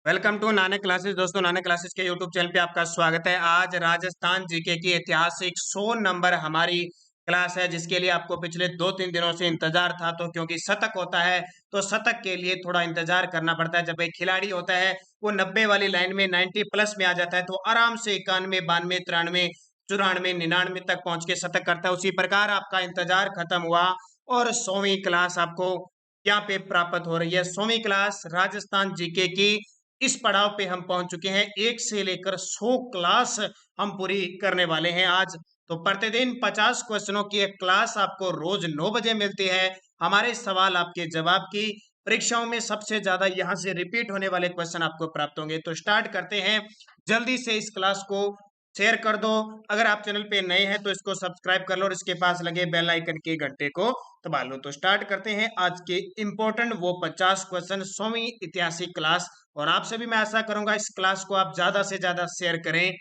Welcome to Nanak classes. दोस्तों, Nanak classes के YouTube channel पे आपका स्वागत है। आज राजस्थान जीके की ऐतिहासिक 100 नंबर हमारी क्लास है, जिसके लिए आपको पिछले 2-3 दिनों से इंतजार था। तो क्योंकि शतक होता है तो शतक के लिए थोड़ा इंतजार करना पड़ता है। जब एक खिलाड़ी होता है वो 90 वाली लाइन में 90 प्लस में आ जाता है तो आराम से 91, 92, 93, 94, 99 तक पहुंच के शतक करता है। उसी प्रकार आपका इंतजार खत्म हुआ और 100वीं क्लास आपको यहाँ पे प्राप्त हो रही है। 100वीं क्लास राजस्थान जीके की इस पड़ाव पे हम पहुंच चुके हैं। 1 से लेकर 100 क्लास हम पूरी करने वाले हैं आज। तो प्रतिदिन 50 क्वेश्चनों की एक क्लास आपको रोज 9 बजे मिलती है। हमारे सवाल आपके जवाब की परीक्षाओं में सबसे ज्यादा यहाँ से रिपीट होने वाले क्वेश्चन आपको प्राप्त होंगे। तो स्टार्ट करते हैं। जल्दी से इस क्लास को शेयर कर दो। अगर आप चैनल पे नए हैं तो इसको सब्सक्राइब कर लो और इसके पास लगे बेल आइकन के घंटे को दबा लो। तो स्टार्ट करते हैं आज के इंपॉर्टेंट वो 50 क्वेश्चन 100वीं ऐतिहासिक क्लास। और आपसे भी मैं आशा करूंगा इस क्लास को आप ज्यादा से ज्यादा शेयर करें।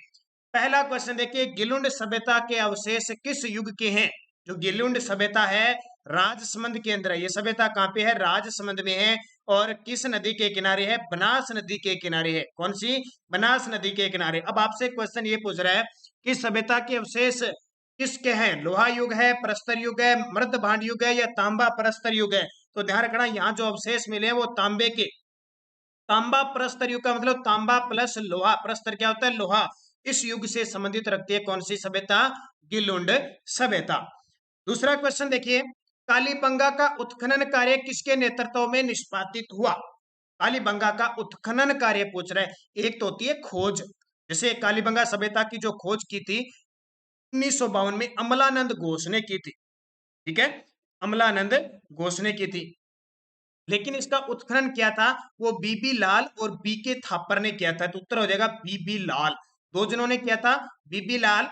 पहला क्वेश्चन देखिए, गिलुंड सभ्यता के अवशेष किस युग के हैं? जो गिलुंड सभ्यता है राजसमंद के अंदर है। ये सभ्यता कहाँ पे है? राजसमंद में है। और किस नदी के किनारे है? बनास नदी के किनारे है। कौन सी? बनास नदी के किनारे। अब आपसे क्वेश्चन ये पूछ रहा है कि सभ्यता के अवशेष किसके हैं? लोहा युग है, प्रस्तर युग है, मृद भांड युग है या तांबा प्रस्तर युग है? तो ध्यान रखना, यहाँ जो अवशेष मिले हैं वो तांबे के। तांबा प्रस्तर युग का मतलब तांबा प्लस लोहा। प्रस्तर क्या होता है? लोहा। इस युग से संबंधित रखती है कौन सी सभ्यता? गिलुंड सभ्यता। दूसरा क्वेश्चन देखिए, कालीबंगा का उत्खनन कार्य किसके नेतृत्व में निष्पादित हुआ? कालीबंगा का उत्खनन कार्य पूछ रहे हैं। एक तो होती है खोज, जैसे कालीबंगा सभ्यता की जो खोज की थी 1952 में अमलानंद घोष ने की थी। ठीक है, अमलानंद घोष ने की थी। लेकिन इसका उत्खनन किया था वो बीबी लाल और बीके थापर ने किया था। तो उत्तर हो जाएगा बीबी लाल। दो जनों ने किया था, बीबी लाल,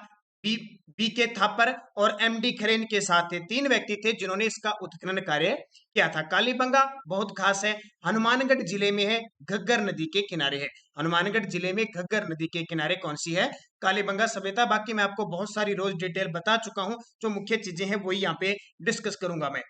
बी बीके थापर और एमडी खरेन के साथ थे। 3 व्यक्ति थे जिन्होंने इसका उत्खनन कार्य किया था। कालीबंगा बहुत खास है, हनुमानगढ़ जिले में है, घग्गर नदी के किनारे है। हनुमानगढ़ जिले में घग्गर नदी के किनारे कौन सी है? कालीबंगा सभ्यता। बाकी मैं आपको बहुत सारी रोज डिटेल बता चुका हूं, जो मुख्य चीजें हैं वही यहाँ पे डिस्कस करूंगा मैं।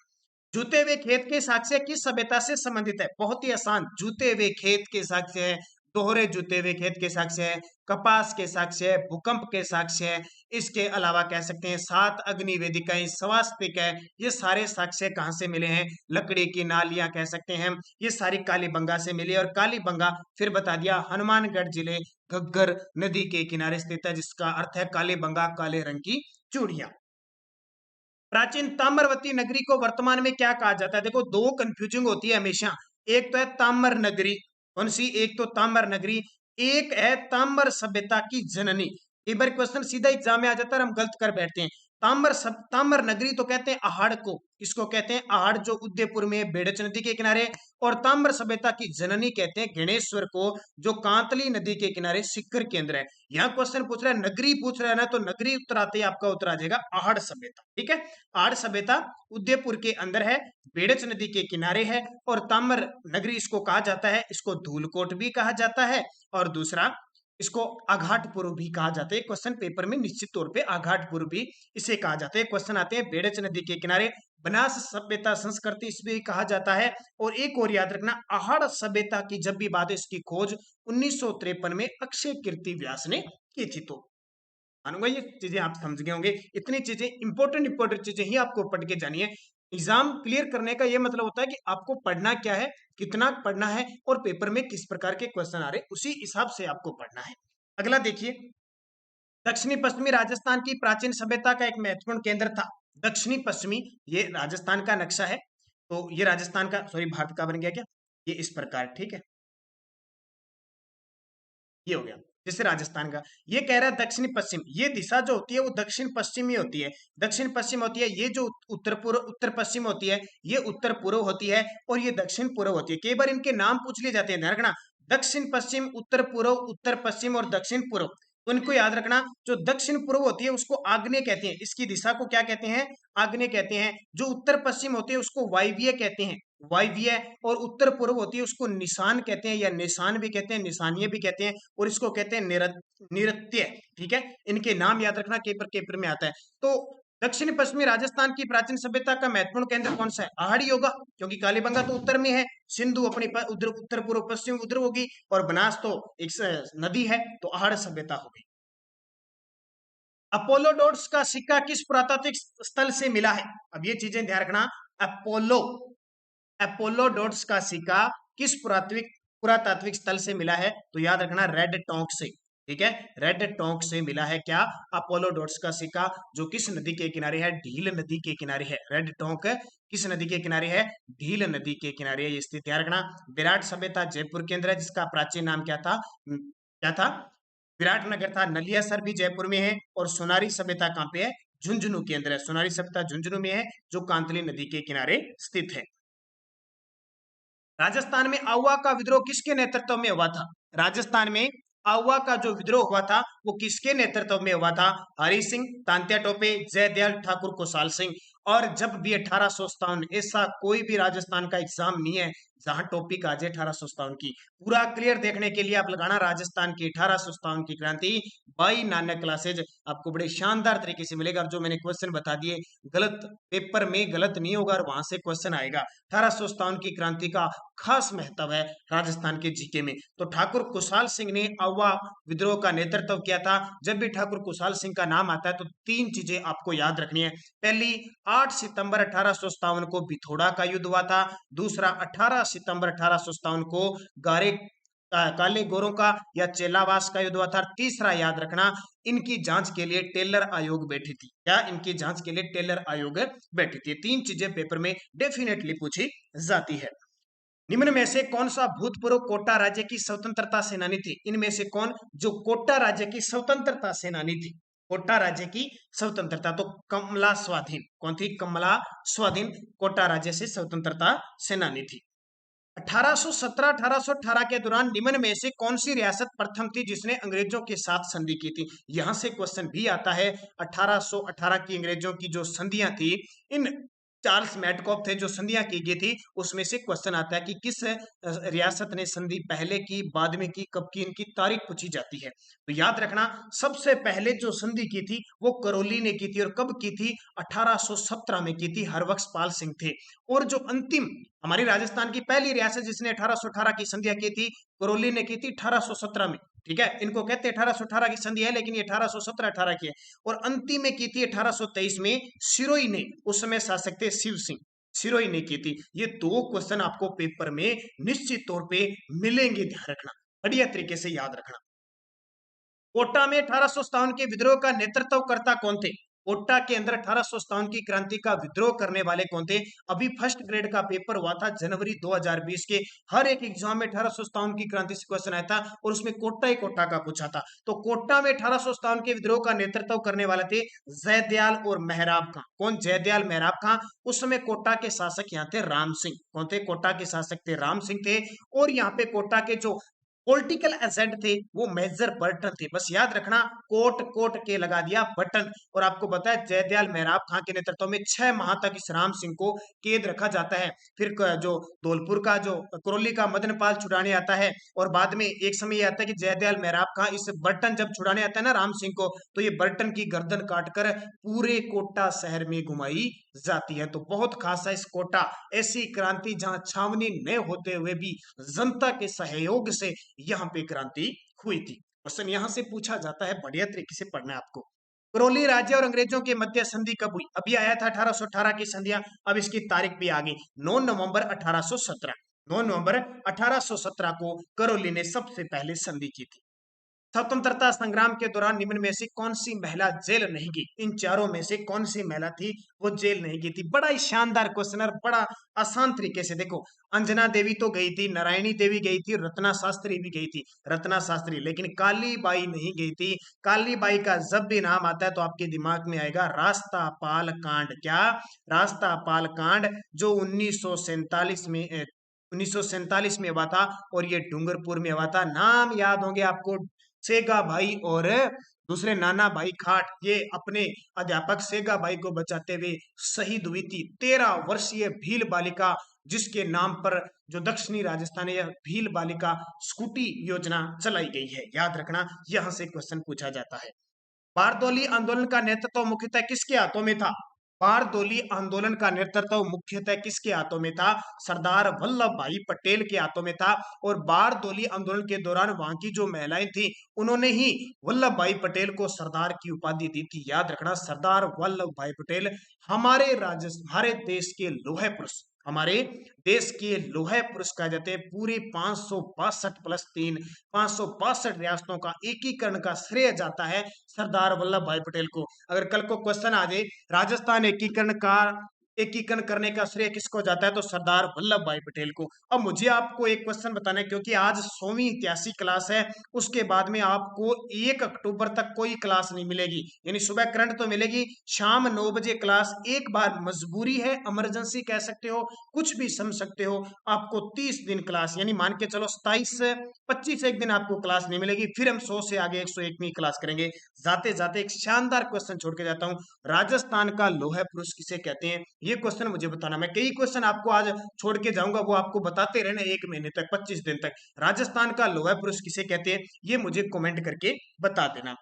जूते हुए खेत के साक्ष्य किस सभ्यता से संबंधित है? बहुत ही आसान, जूते हुए खेत के साक्ष्य है, दोहरे जूते हुए खेत के साक्ष्य है, कपास के साक्ष्य है, भूकंप के साक्ष्य है। इसके अलावा कह सकते हैं 7 अग्नि वेदिकाएं, स्वास्तिक है। ये सारे साक्ष्य कहाँ से मिले हैं? लकड़ी की नालियां कह सकते हैं, ये सारी कालीबंगा से मिली। और कालीबंगा फिर बता दिया हनुमानगढ़ जिले घग्गर नदी के किनारे स्थित है, जिसका अर्थ है कालीबंगा, काले रंग की चूड़ियां। प्राचीन ताम्रवती नगरी को वर्तमान में क्या कहा जाता है? देखो, दो कंफ्यूजिंग होती है हमेशा। एक तो है ताम्र नगरी, कौन सी? एक तो ताम्र नगरी, एक है ताम्र सभ्यता की जननी। एक बार क्वेश्चन सीधा एग्जाम में आ जाता है, हम गलत कर बैठते हैं। ताम्र नगरी तो कहते हैं आहड़ को, इसको कहते हैं आहड़, जो उदयपुर में बेड़च नदी के किनारे। और ताम्र सभ्यता की जननी कहते हैं गणेश्वर को, जो कांतली नदी के किनारे सिक्कर के अंदर है। यहाँ क्वेश्चन पूछ रहा है नगरी पूछ रहा है ना, तो नगरी उत्तर आते ही आपका उत्तर आ जाएगा आहड़ सभ्यता। ठीक है, आहड़ सभ्यता उदयपुर के अंदर है, बेड़च नदी के किनारे है। और ताम्र नगरी इसको कहा जाता है, इसको धूलकोट भी कहा जाता है, और दूसरा इसको आघाटपुर भी कहा जाता है। क्वेश्चन पेपर में निश्चित तौर पे आघाटपुर भी इसे कहा जाता है। क्वेश्चन आते हैं बेड़च नदी के किनारे बनास सभ्यता संस्कृति इसे भी कहा जाता है। और एक और याद रखना, आहड़ सभ्यता की जब भी बात है, इसकी खोज 1953 में अक्षय कीर्ति व्यास ने की थी। तो मानूंगा ये चीजें आप समझ गए होंगे। इतनी चीजें इंपॉर्टेंट चीजें ही आपको पढ़ के जानी है। एग्जाम क्लियर करने का ये मतलब होता है कि आपको पढ़ना क्या है, कितना पढ़ना है, और पेपर में किस प्रकार के क्वेश्चन आ रहे हैं, उसी हिसाब से आपको पढ़ना है। अगला देखिए, दक्षिणी पश्चिमी राजस्थान की प्राचीन सभ्यता का एक महत्वपूर्ण केंद्र था। दक्षिणी पश्चिमी, ये राजस्थान का नक्शा है। तो ये राजस्थान का, सॉरी भारत का बन गया क्या? ये इस प्रकार, ठीक है, ये हो गया जैसे राजस्थान का। ये कह रहा है दक्षिण पश्चिम, ये दिशा जो होती है वो दक्षिण पश्चिमी होती है, दक्षिण पश्चिम होती है। ये जो उत्तर पूर्व, उत्तर पश्चिम होती है, ये उत्तर पूर्व होती है, और ये दक्षिण पूर्व होती है। कई बार इनके नाम पूछ लिए जाते हैं, ध्यान रखना, दक्षिण पश्चिम, उत्तर पूर्व, उत्तर पश्चिम और दक्षिण पूर्व। तो इनको याद रखना, जो दक्षिण पूर्व होती है उसको आग्नेय कहते हैं, इसकी दिशा को क्या कहते हैं? आग्नेय कहते हैं। जो उत्तर पश्चिम होती है उसको वायव्य कहते हैं, वायव्य। और उत्तर पूर्व होती है उसको निशान कहते हैं, या निशान भी कहते हैं, निशानिय भी कहते हैं, और इसको कहते हैं निरत्य। ठीक है, इनके नाम याद रखना, पेपर में आता है। तो दक्षिण पश्चिमी राजस्थान की प्राचीन सभ्यता का महत्वपूर्ण केंद्र कौन सा है? आहड़ी होगा, क्योंकि कालीबंगा तो उत्तर में है, सिंधु अपनी उधर उत्तर पूर्व पश्चिम उधर होगी, और बनास तो एक नदी है, तो आहड़ सभ्यता होगी। अपोलोडोर्स का सिक्का किस पुरातात्विक स्थल से मिला है? अब ये चीजें ध्यान रखना। अपोलो अपोलोडोर्स का सिक्का किस पुरातात्विक स्थल से मिला है? तो याद रखना रेड टोंक से। ठीक है, रेड टोंक से मिला है क्या? अपोलोडोर्स का सिक्का, जो किस नदी के किनारे है? ढील नदी के किनारे है। रेड टोंक किस नदी के किनारे है? ढील नदी के किनारे है, ये स्थित याद रखना। विराट सभ्यता जयपुर के अंदर है, जिसका प्राचीन नाम क्या था? क्या था? विराटनगर था। नलियासर भी जयपुर में है। और सोनारी सभ्यता कहाँ पे है? झुंझुनू के अंदर है। सोनारी सभ्यता झुंझुनू में है, जो कांतली नदी के किनारे स्थित है। राजस्थान में आउवा का विद्रोह किसके नेतृत्व में हुआ था? राजस्थान में आउवा का जो विद्रोह हुआ था वो किसके नेतृत्व में हुआ था? हरि सिंह, तांत्या टोपे, जयदयाल ठाकुर, कुशाल सिंह। और जब भी 1857, ऐसा कोई भी राजस्थान का एग्जाम नहीं है जहां टॉपिक आ जाए 1857 की। पूरा क्लियर देखने के लिए आप लगाना राजस्थान की 1857 की क्रांति बाई नानक क्लासेज, आपको बड़े शानदार तरीके से मिलेगा। जो मैंने क्वेश्चन बता दिए, गलत पेपर में गलत नहीं होगा और वहां से क्वेश्चन आएगा। 1857 की क्रांति का खास महत्व है राजस्थान के जीके में। तो ठाकुर कुशाल सिंह ने अव्वा विद्रोह का नेतृत्व किया था। जब भी ठाकुर कुशाल सिंह का नाम आता है तो तीन चीजें आपको याद रखनी है। पहली, 8 सितंबर 1857 को बिथोड़ा का युद्ध हुआ था। दूसरा, 18 सितंबर 1857 को गारे काले गोरों का या चेलावास का युद्ध हुआ था। तीसरा याद रखना, इनकी जांच के लिए टेलर आयोग बैठी थी। क्या? इनकी जांच के लिए टेलर आयोग बैठी थी। तीन चीजें पेपर में डेफिनेटली पूछी जाती है। निम्न में से कौन सा भूतपूर्व कोटा राज्य की स्वतंत्रता सेनानी थी? इनमें से कौन जो कोटा राज्य की स्वतंत्रता सेनानी थी? कोटा राज्य की स्वतंत्रता, तो कमला स्वाधीन। कौन थी? कमला स्वाधीन कोटा राज्य से स्वतंत्रता सेनानी थी। 1817-1818 के दौरान निम्न में से कौन सी रियासत प्रथम थी जिसने अंग्रेजों के साथ संधि की थी? यहां से क्वेश्चन भी आता है। 1818 की अंग्रेजों की जो संधियां थी, इन चार्ल्स मैडकॉफ थे जो संधियां की गई थी, उसमें से क्वेश्चन आता है कि किस रियासत ने संधि पहले की, बाद में की, कब की, इनकी तारीख पूछी जाती है। तो याद रखना, सबसे पहले जो संधि की थी वो करौली ने की थी। और कब की थी? 1817 में की थी, हरबख्श पाल सिंह थे। और जो अंतिम हमारी राजस्थान की पहली रियासत जिसने 1818 की संधियां की थी, करौली ने की थी 1817 में। ठीक है, इनको कहते हैं 1818 की संधि है, लेकिन ये 1817-18 की है। और अंतिम में की थी 1823 में सिरोही ने, उस समय शासक थे शिव सिंह, सिरोही ने की थी। ये दो क्वेश्चन आपको पेपर में निश्चित तौर पे मिलेंगे, ध्यान रखना, बढ़िया तरीके से याद रखना। कोटा में 1857 के विद्रोह का नेतृत्व करता कौन थे? कोटा के अंदर 1857 की क्रांति का विद्रोह करने वाले कौन थे? अभी फर्स्ट ग्रेड का पेपर हुआ था जनवरी 2020 के। हर एक एग्जाम में 1857 की क्रांति से क्वेश्चन आया था और उसमें कोटा ही कोटा का पूछा था। तो कोटा में 1857 के विद्रोह का नेतृत्व करने वाले थे जयदयाल और मेहराब खां। कौन? जयदयाल मेहराब खां। उस समय कोटा के शासक यहाँ थे राम सिंह। कौन थे? कोटा के शासक थे राम सिंह थे। और यहाँ पे कोटा के जो पॉलिटिकल एजेंट थे वो मेजर बर्टन थे। बस याद रखना, कोट कोट के लगा दिया बटन। और आपको बताया जयदयाल मेहराब खां के नेतृत्व में 6 माह तक इस राम सिंह को कैद रखा जाता है। फिर जो धौलपुर का जो करौली का मदनपाल छुड़ाने आता है, और बाद में एक समय आता है कि जयदयाल मेहराब खां इस बर्टन जब छुड़ाने आता है ना राम सिंह को, तो ये बर्टन की गर्दन काटकर पूरे कोटा शहर में घुमाई जाती है। तो बहुत खास है इस कोटा, ऐसी क्रांति जहां छावनी न होते हुए भी जनता के सहयोग से यहां पे क्रांति हुई थी। क्वेश्चन यहां से पूछा जाता है, बढ़िया तरीके से पढ़ना है आपको। करौली राज्य और अंग्रेजों के मध्य संधि कब हुई? अभी आया था 1818 की संधियां, अब इसकी तारीख भी आ गई, 9 नवंबर 1817। 9 नवंबर 1817 को करौली ने सबसे पहले संधि की थी। स्वतंत्रता संग्राम के दौरान निम्न में से कौन सी महिला जेल नहीं गई? इन चारों में से कौन सी महिला थी वो जेल नहीं गई थी? बड़ा ही शानदार क्वेश्चन और बड़ा आसान तरीके से देखो। अंजना देवी तो गई थी, नारायणी देवी गई थी, रत्ना शास्त्री भी गई थी, रत्ना शास्त्री, लेकिन काली बाई नहीं गई थी। काली बाई का जब भी नाम आता है तो आपके दिमाग में आएगा रास्ता पाल कांड। क्या? रास्ता पाल कांड, जो 1947 में 1947 में हुआ था, और ये डूंगरपुर में हुआ था। नाम याद होंगे आपको, सेगा भाई और दूसरे नाना भाई खाट। ये अपने अध्यापक सेगा भाई को बचाते हुए शहीद हुई थी। 13 वर्षीय भील बालिका, जिसके नाम पर जो दक्षिणी राजस्थान है, यह भील बालिका स्कूटी योजना चलाई गई है। याद रखना, यहां से क्वेश्चन पूछा जाता है। बारदोली आंदोलन का नेतृत्व मुख्यतः किसके हाथों में था? बारदोली आंदोलन का नेतृत्व मुख्यतः किसके हाथों में था? सरदार वल्लभ भाई पटेल के हाथों में था। और बारदोली आंदोलन के दौरान वहां की जो महिलाएं थी उन्होंने ही वल्लभ भाई पटेल को सरदार की उपाधि दी थी। याद रखना, सरदार वल्लभ भाई पटेल हमारे देश के लौह पुरुष, हमारे देश के लोहे पुरुष कहा जाते हैं। पूरे 562+3 562 रियासतों का एकीकरण का श्रेय जाता है सरदार वल्लभ भाई पटेल को। अगर कल को क्वेश्चन आ जाए राजस्थान एकीकरण करने का श्रेय किसको जाता है, तो सरदार वल्लभ भाई पटेल को। अब मुझे आपको एक क्वेश्चन बताना है, क्योंकि आज 100वीं इतिहासी क्लास है, उसके बाद में आपको 1 अक्टूबर तक कोई क्लास नहीं मिलेगी। यानी सुबह करंट तो मिलेगी, शाम 9 बजे क्लास। एक बार मजबूरी है, इमरजेंसी कह सकते हो, कुछ भी समझ सकते हो, आपको 30 दिन क्लास, यानी मान के चलो 27-25 एक दिन आपको क्लास नहीं मिलेगी। फिर हम 100 से आगे 101वीं क्लास करेंगे। जाते जाते एक शानदार क्वेश्चन छोड़ के जाता हूं, राजस्थान का लौह पुरुष किसे कहते हैं? ये क्वेश्चन मुझे बताना। मैं कई क्वेश्चन आपको आज छोड़ के जाऊंगा, वो आपको बताते रहना 1 महीने तक, 25 दिन तक। राजस्थान का लौह पुरुष किसे कहते हैं, ये मुझे कमेंट करके बता देना।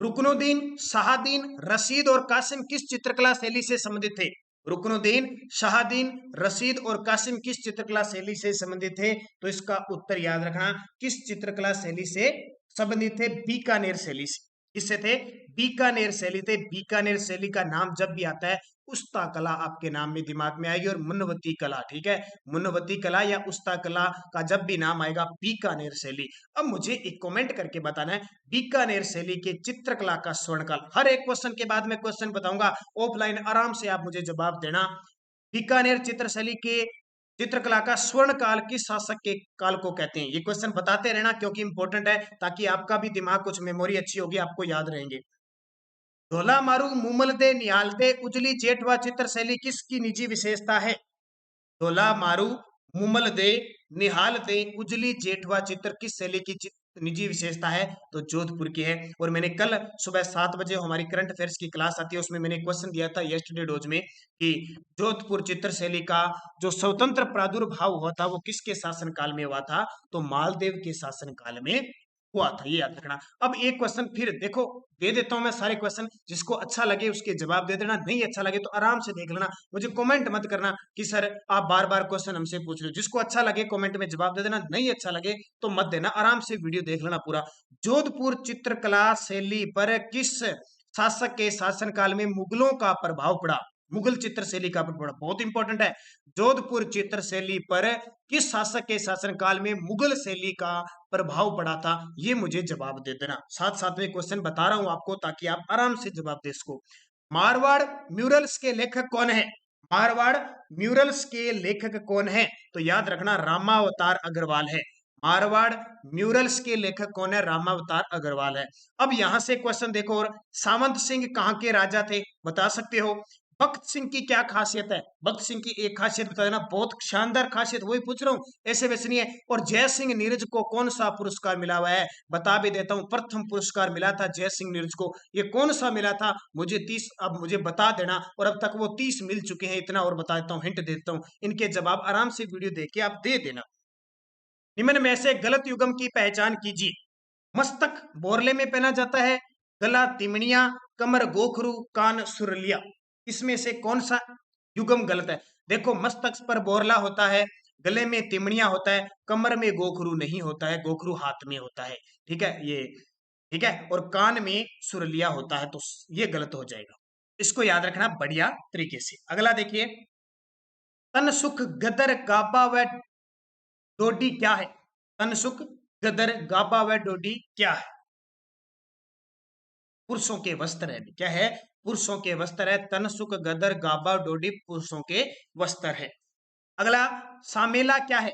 रुकनुद्दीन, शाहदीन, रशीद और कासिम किस चित्रकला शैली से संबंधित थे? रुकनुद्दीन, शाहदीन, रशीद और कासिम किस चित्रकला शैली से संबंधित थे? तो इसका उत्तर याद रखना, किस चित्रकला शैली से संबंधित थे? बीकानेर शैली से। किससे थे? बीकानेर शैली थे। बीकानेर शैली का नाम जब भी आता है उस्ता कला आपके नाम में दिमाग में आएगी, और मुन्नवती कला, ठीक है, मुन्नवती कला या उस्ता कला का जब भी नाम आएगा बीकानेर शैली। अब मुझे एक कमेंट करके बताना है बीकानेर शैली के चित्रकला का स्वर्णकाल। हर एक क्वेश्चन के बाद में क्वेश्चन बताऊंगा, ऑफलाइन आराम से आप मुझे जवाब देना। बीकानेर चित्रशैली के चित्रकला का स्वर्ण काल किस शासक के काल को कहते हैं? ये क्वेश्चन बताते रहना, क्योंकि इंपॉर्टेंट है, ताकि आपका भी दिमाग, कुछ मेमोरी अच्छी होगी, आपको याद रहेंगे। ढोला मारू, मुमल दे, निहाल दे, उजली जेठवा चित्रशैली किसकी निजी विशेषता है? ढोला मारू, मुमल दे, निहाल दे, उजली जेठवा चित्र किस शैली की निजी विशेषता है? तो जोधपुर की है। और मैंने कल सुबह 7 बजे हमारी करंट अफेयर्स की क्लास आती है, उसमें मैंने क्वेश्चन दिया था यस्टरडे डोज में कि जोधपुर चित्र शैली का जो स्वतंत्र प्रादुर्भाव हुआ था वो किसके शासन काल में हुआ था? तो मालदेव के शासन काल में हुआ था। ये याद रखना। अब एक क्वेश्चन फिर देखो, दे देता हूं मैं सारे क्वेश्चन, जिसको अच्छा लगे उसके जवाब दे देना, नहीं अच्छा लगे तो आराम से देख लेना। मुझे कमेंट मत करना कि सर आप बार बार क्वेश्चन हमसे पूछ रहे हो। जिसको अच्छा लगे कमेंट में जवाब दे देना, नहीं अच्छा लगे तो मत देना, आराम से वीडियो देख लेना पूरा। जोधपुर चित्रकला शैली पर किस शासक के शासनकाल में मुगलों का प्रभाव पड़ा? मुगल चित्र शैली का प्रभाव बहुत इंपॉर्टेंट है। जोधपुर चित्र शैली पर किस शासक के शासनकाल में मुगल शैली का प्रभाव पड़ा था? ये मुझे जवाब दे देना। साथ साथ में क्वेश्चन बता रहा हूं आपको, ताकि आप आराम से जवाब दे इसको। मारवाड़ म्यूरल्स के लेखक कौन है? मारवाड़ म्यूरल्स के लेखक कौन है? तो याद रखना, रामावतार अग्रवाल है। मारवाड़ म्यूरल्स के लेखक कौन है? रामावतार अग्रवाल है। अब यहां से क्वेश्चन देखो, और सामंत सिंह कहां के राजा थे? बता सकते हो। भक्त सिंह की क्या खासियत है? भक्त सिंह की एक खासियत बता देना, बहुत शानदार खासियत, वही पूछ रहा हूँ, ऐसे वैसे नहीं है। और जय सिंह नीरज को कौन सा पुरस्कार मिला हुआ है? बता भी देता हूँ, प्रथम पुरस्कार मिला था जय सिंह नीरज को। ये कौन सा मिला था? मुझे 30, अब मुझे बता देना। और अब तक वो 30 मिल चुके हैं, इतना और बता देता हूँ, हिंट देता हूँ, इनके जवाब आराम से वीडियो देख के आप दे देना। निम्न में से गलत युग्म की पहचान कीजिए। मस्तक बोरले में पहना जाता है, गला तिमणिया, कमर गोखरू, कान सुरलिया। इसमें से कौन सा युग्म गलत है? देखो, मस्तक पर बोरला होता है, गले में तिमणिया होता है, कमर में गोखरू नहीं होता है, गोखरू हाथ में होता है, ठीक है ये, ठीक है, और कान में सुरलिया होता है, तो ये गलत हो जाएगा। इसको याद रखना बढ़िया तरीके से। अगला देखिए, तन सुख गदर गाबा व डोडी क्या है? तनसुख, गदर, गाबा व डोडी क्या है? पुरुषों के वस्त्र है। क्या है? पुरुषों के वस्त्र है। तनसुख, गदर, गाबा, डोडी पुरुषों के वस्त्र है। अगला, सामेला क्या है?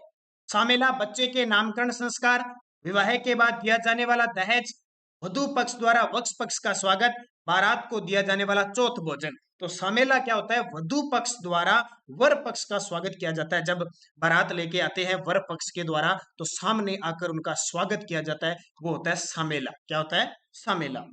सामेला बच्चे के नामकरण संस्कार, विवाह के बाद दिया जाने वाला दहेज, वधु पक्ष द्वारा वक्ष पक्ष का स्वागत, बारात को दिया जाने वाला चौथ भोजन। तो सामेला क्या होता है? वधु पक्ष द्वारा वर पक्ष का स्वागत किया जाता है। जब बारात लेके आते हैं वर पक्ष के द्वारा, तो सामने आकर उनका स्वागत किया जाता है, वो होता है सामेला। क्या होता है? सामेला।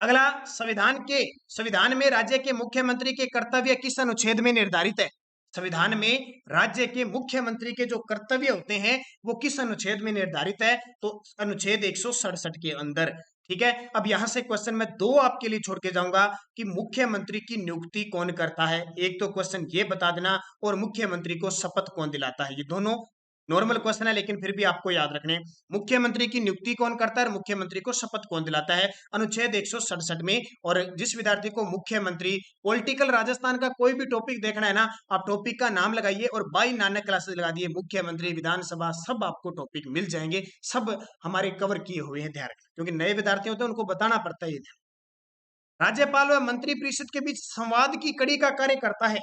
अगला, संविधान में राज्य के मुख्यमंत्री के कर्तव्य किस अनुच्छेद में निर्धारित है? संविधान में राज्य के मुख्यमंत्री के जो कर्तव्य होते हैं वो किस अनुच्छेद में निर्धारित है? तो अनुच्छेद 167 के अंदर। ठीक है, अब यहां से क्वेश्चन मैं दो आपके लिए छोड़ के जाऊंगा कि मुख्यमंत्री की नियुक्ति कौन करता है। एक तो क्वेश्चन ये बता देना, और मुख्यमंत्री को शपथ कौन दिलाता है। ये दोनों नॉर्मल क्वेश्चन है, लेकिन फिर भी आपको याद रखने। मुख्यमंत्री की नियुक्ति कौन करता है और मुख्यमंत्री को शपथ कौन दिलाता है, अनुच्छेद 167 में। और जिस विद्यार्थी को मुख्यमंत्री पॉलिटिकल राजस्थान का कोई भी टॉपिक देखना है ना, आप टॉपिक का नाम लगाइए और बाई नानक क्लासेस लगा दिए, मुख्यमंत्री, विधानसभा, सब आपको टॉपिक मिल जाएंगे, सब हमारे कवर किए हुए हैं। ध्यान रखें, क्योंकि नए विद्यार्थी होते हैं उनको बताना पड़ता है। राज्यपाल व मंत्री परिषद के बीच संवाद की कड़ी का कार्य करता है।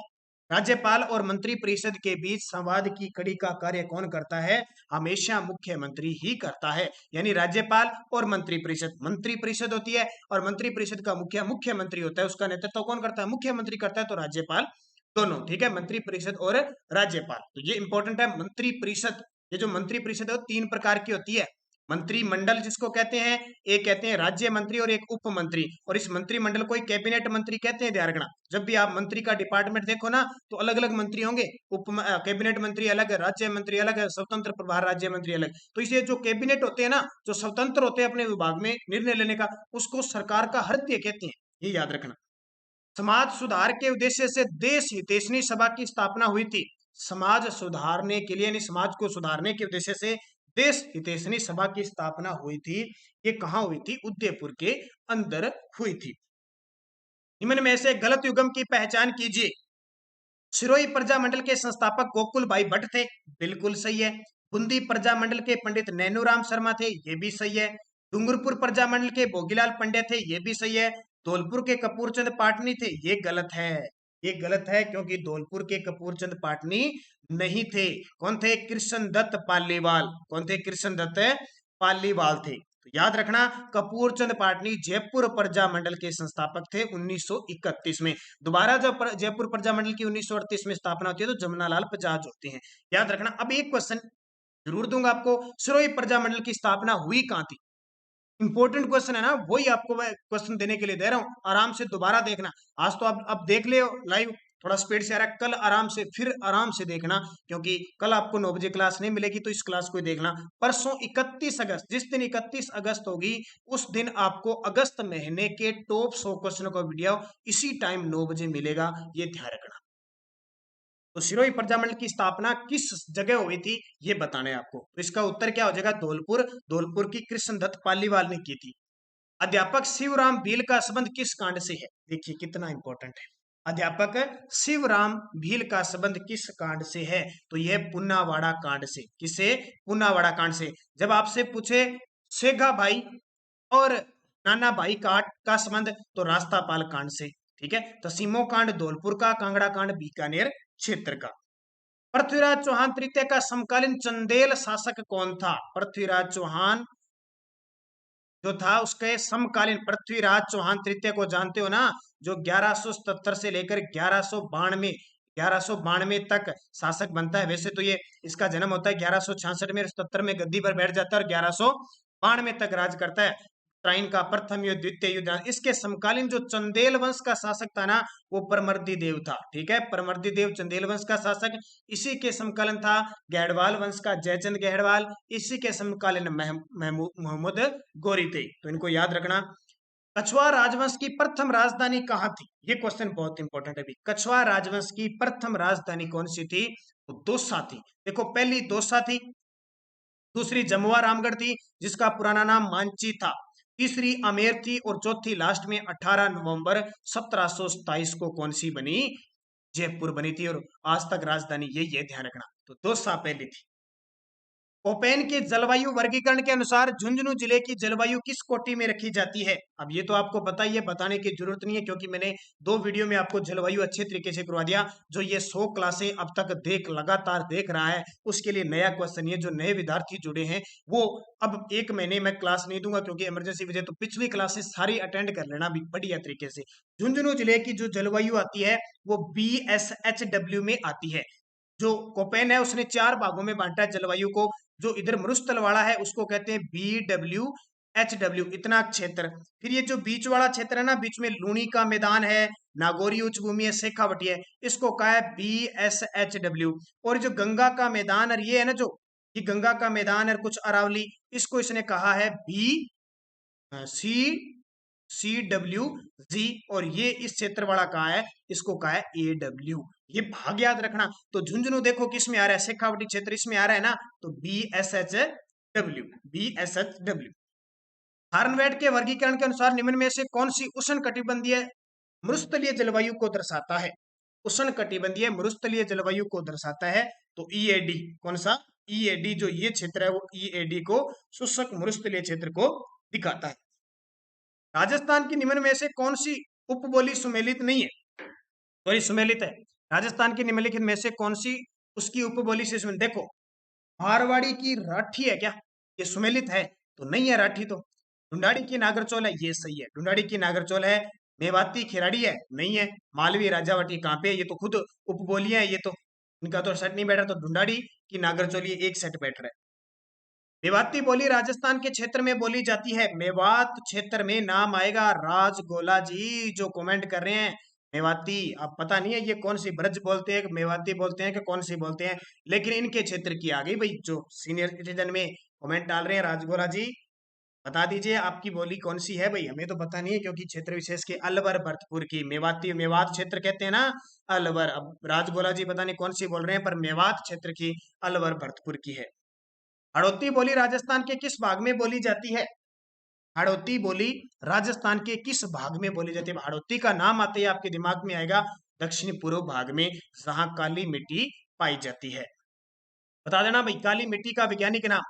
राज्यपाल और मंत्री परिषद के बीच संवाद की कड़ी का कार्य कौन करता है? हमेशा मुख्यमंत्री ही करता है। यानी राज्यपाल और मंत्री परिषद होती है, और मंत्री परिषद का मुख्यमंत्री होता है, उसका नेतृत्व कौन करता है? मुख्यमंत्री करता है। तो राज्यपाल, दोनों। ठीक है, मंत्री परिषद और राज्यपाल, तो ये इंपॉर्टेंट है। मंत्री परिषद, ये जो मंत्री परिषद है वो 3 प्रकार की होती है। मंत्रिमंडल जिसको कहते हैं, एक कहते हैं राज्य मंत्री और एक उप मंत्री, और इस मंत्रिमंडल को ही कैबिनेट मंत्री कहते हैं। ध्यान रखना, जब भी आप मंत्री का डिपार्टमेंट देखो ना, तो अलग अलग मंत्री होंगे। कैबिनेट मंत्री अलग है, राज्य मंत्री अलग है, स्वतंत्र प्रभार राज्य मंत्री अलग। तो इसे जो कैबिनेट होते हैं ना, जो स्वतंत्र होते हैं अपने विभाग में निर्णय लेने का, उसको सरकार का हृदय कहते हैं, ये याद रखना। समाज सुधार के उद्देश्य से देश हितैषणी सभा की स्थापना हुई थी। समाज सुधारने के लिए, यानी समाज को सुधारने के उद्देश्य से देश हितैषणी सभा की स्थापना हुई थी। ये कहां हुई थी? उदयपुर के अंदर हुई थी। निम्न में से गलत युग्म की पहचान कीजिए। सिरोही प्रजा मंडल के संस्थापक गोकुल भाई भट्ट थे, बिल्कुल सही है। बूंदी प्रजा मंडल के पंडित नैनूराम शर्मा थे, ये भी सही है। डूंगरपुर प्रजा मंडल के भोगीलाल पंड्या थे, ये भी सही है। धौलपुर के कपूरचंद पाटनी थे, ये गलत है। ये गलत है, क्योंकि धौलपुर के कपूरचंद पाटनी नहीं थे। कौन थे? कृष्ण दत्त पालीवाल। कौन थे? कृष्ण दत्त पालीवाल थे। तो याद रखना, कपूरचंद पाटनी जयपुर प्रजा मंडल के संस्थापक थे 1931 में। दोबारा जब जयपुर प्रजा मंडल की 1938 में स्थापना होती है, तो जमुनालाल बजाज होते हैं। याद रखना। अब एक क्वेश्चन जरूर दूंगा आपको, सिरोही प्रजा मंडल की स्थापना हुई कहां थी? इंपॉर्टेंट क्वेश्चन है ना, वही आपको मैं क्वेश्चन देने के लिए दे रहा हूं। आराम से दोबारा देखना। आज तो आप अब देख ले लाइव, थोड़ा स्पीड से आ रहा है, कल आराम से, फिर आराम से देखना, क्योंकि कल आपको 9 बजे क्लास नहीं मिलेगी, तो इस क्लास को देखना। परसों 31 अगस्त, जिस दिन 31 अगस्त होगी, उस दिन आपको अगस्त महीने के टॉप 100 क्वेश्चन का वीडियो इसी टाइम 9 बजे मिलेगा, ये ध्यान रखना। तो सिरोही प्रजामंडल की स्थापना किस जगह हुई थी, ये बताना है आपको। तो इसका उत्तर क्या हो जाएगा? धौलपुर। धौलपुर की कृष्णदत्त पालीवाल ने की थी। अध्यापक शिवराम भील का संबंध किस कांड से है? देखिए कितना इंपॉर्टेंट है। अध्यापक शिवराम भील का संबंध किस कांड से है? तो यह पुन्नावाड़ा कांड से। किससे? पुन्नावाड़ा कांड से। जब आपसे पूछे सेगा भाई और नाना भाई का संबंध, तो रास्तापाल कांड से। ठीक है, तो सीमो कांड धौलपुर का, कांगड़ा कांड बीकानेर क्षेत्र का। पृथ्वीराज चौहान तृतीय का समकालीन चंदेल शासक कौन था? पृथ्वीराज चौहान जो था, उसके समकालीन, पृथ्वीराज चौहान तृतीय को जानते हो ना, जो 1177 से लेकर 1192 तक शासक बनता है। वैसे तो ये इसका जन्म होता है 1166 में, 77 में गद्दी पर बैठ जाता है और 1192 तक राज करता है। ट्राइन का प्रथम युद्ध, द्वितीय युद्ध। इसके समकालीन जो चंदेल वंश का शासक था ना, वो परमर्दी देव था। ठीक है, परमर्दी देव चंदेल वंश का शासक। इसी के समकालीन था गहड़वाल वंश का जयचंद गहड़वाल। इसी के समकालीन मोहम्मद गोरी थे। तो इनको याद रखना। कछवा राजवंश की प्रथम राजधानी कहां थी? ये क्वेश्चन बहुत इंपॉर्टेंट है अभी। कछवा राजवंश की प्रथम राजधानी कौन सी थी? तो दौसा थी। देखो, पहली दौसा थी, दूसरी जमुआ रामगढ़ थी, जिसका पुराना नाम मांची था, तीसरी अमेर थी, और चौथी लास्ट में 18 नवंबर 1727 को कौन सी बनी? जयपुर बनी थी। और आज तक राजधानी यही है, ध्यान रखना। तो दौसा पहली थी। कोपेन के जलवायु वर्गीकरण के अनुसार झुंझुनू जिले की जलवायु किस कोटि में रखी जाती है? अब ये तो आपको पता ही है, बताने की जरूरत नहीं है, क्योंकि मैंने 2 वीडियो में आपको जलवायु अच्छे तरीके से करवा दिया। जो ये 100 क्लासें अब तक लगातार देख रहा है, उसके लिए नया क्वेश्चन, ये जो नए विद्यार्थी जुड़े हैं, वो अब 1 महीने में क्लास नहीं दूंगा, क्योंकि इमरजेंसी वजह, तो पिछली क्लासेस सारी अटेंड कर लेना भी बढ़िया तरीके से। झुंझुनू जिले की जो जलवायु आती है, वो BSHW में आती है। जो कोपेन है, उसने 4 भागों में बांटा है जलवायु को। जो इधर मरुस्थल वाला है, उसको कहते हैं BWHW, इतना क्षेत्र। फिर ये जो बीच वाला क्षेत्र है ना, बीच में लूणी का मैदान है, नागौरी उच्च भूमि है, शेखावटी है, इसको कहा है BSHW। और जो गंगा का मैदान और ये है ना, जो ये गंगा का मैदान है कुछ अरावली, इसको इसने कहा है CWG। और ये इस क्षेत्र वाला कहा है, इसको कहा है AW। ये भाग याद रखना। तो झुंझुनू देखो किस में आ रहा है, शेखावटी क्षेत्र इसमें आ रहा है ना, तो BSHW। हार्नवेट के वर्गीकरण के अनुसार निम्न में से कौन सी उष्णकटिबंधीय मरुस्थलीय जलवायु को दर्शाता है? उष्णकटिबंधीय मरुस्थलीय जलवायु को दर्शाता है, तो EAD। कौन सा? EAD। जो ये क्षेत्र है वो EAD को, शुष्क मरुस्थलीय क्षेत्र को दिखाता है। राजस्थान की निम्न में से कौन सी उपबोली सुमेलित नहीं है? सॉरी, सुमेलित है। राजस्थान की निम्नलिखित में से कौन सी उसकी उपबोली से सुमेलित? देखो, मारवाड़ी की राठी है क्या, ये सुमेलित है? तो नहीं है राठी तो। ढूंढाड़ी की नागरचौल है, ये सही है, ढूंढाड़ी की नागरचौल है। मेवाती खिराड़ी है, नहीं है। मालवी राजावटी कहाँ पे है? ये तो खुद उपबोलियां है, ये तो इनका तो सेट नहीं बैठ रहा। तो ढूंढाड़ी की नागरचौल ये एक सेट बैठ रहा है। मेवाती बोली राजस्थान के क्षेत्र में बोली जाती है। मेवात क्षेत्र में नाम आएगा राजगोला जी, जो कमेंट कर रहे हैं मेवाती। अब पता नहीं है ये कौन सी ब्रज बोलते हैं, मेवाती बोलते हैं कि कौन सी बोलते हैं, लेकिन इनके क्षेत्र की आ गई भाई। जो सीनियर सिटीजन में कमेंट डाल रहे हैं, राजगोला जी बता दीजिए आपकी बोली कौन सी है भाई। हमें तो पता नहीं है, क्योंकि क्षेत्र विशेष के अलवर भरतपुर की मेवाती, मेवात क्षेत्र कहते हैं ना, अलवर। अब राजगोला जी पता नहीं कौन सी बोल रहे हैं, पर मेवात क्षेत्र की अलवर भरतपुर की है। हड़ौती बोली राजस्थान के किस भाग में बोली जाती है? हड़ौती बोली राजस्थान के किस भाग में बोली जाती है? हड़ौती का नाम आते ही आपके दिमाग में आएगा दक्षिण पूर्व भाग में, जहां काली मिट्टी पाई जाती है। बता देना भाई, काली मिट्टी का वैज्ञानिक नाम।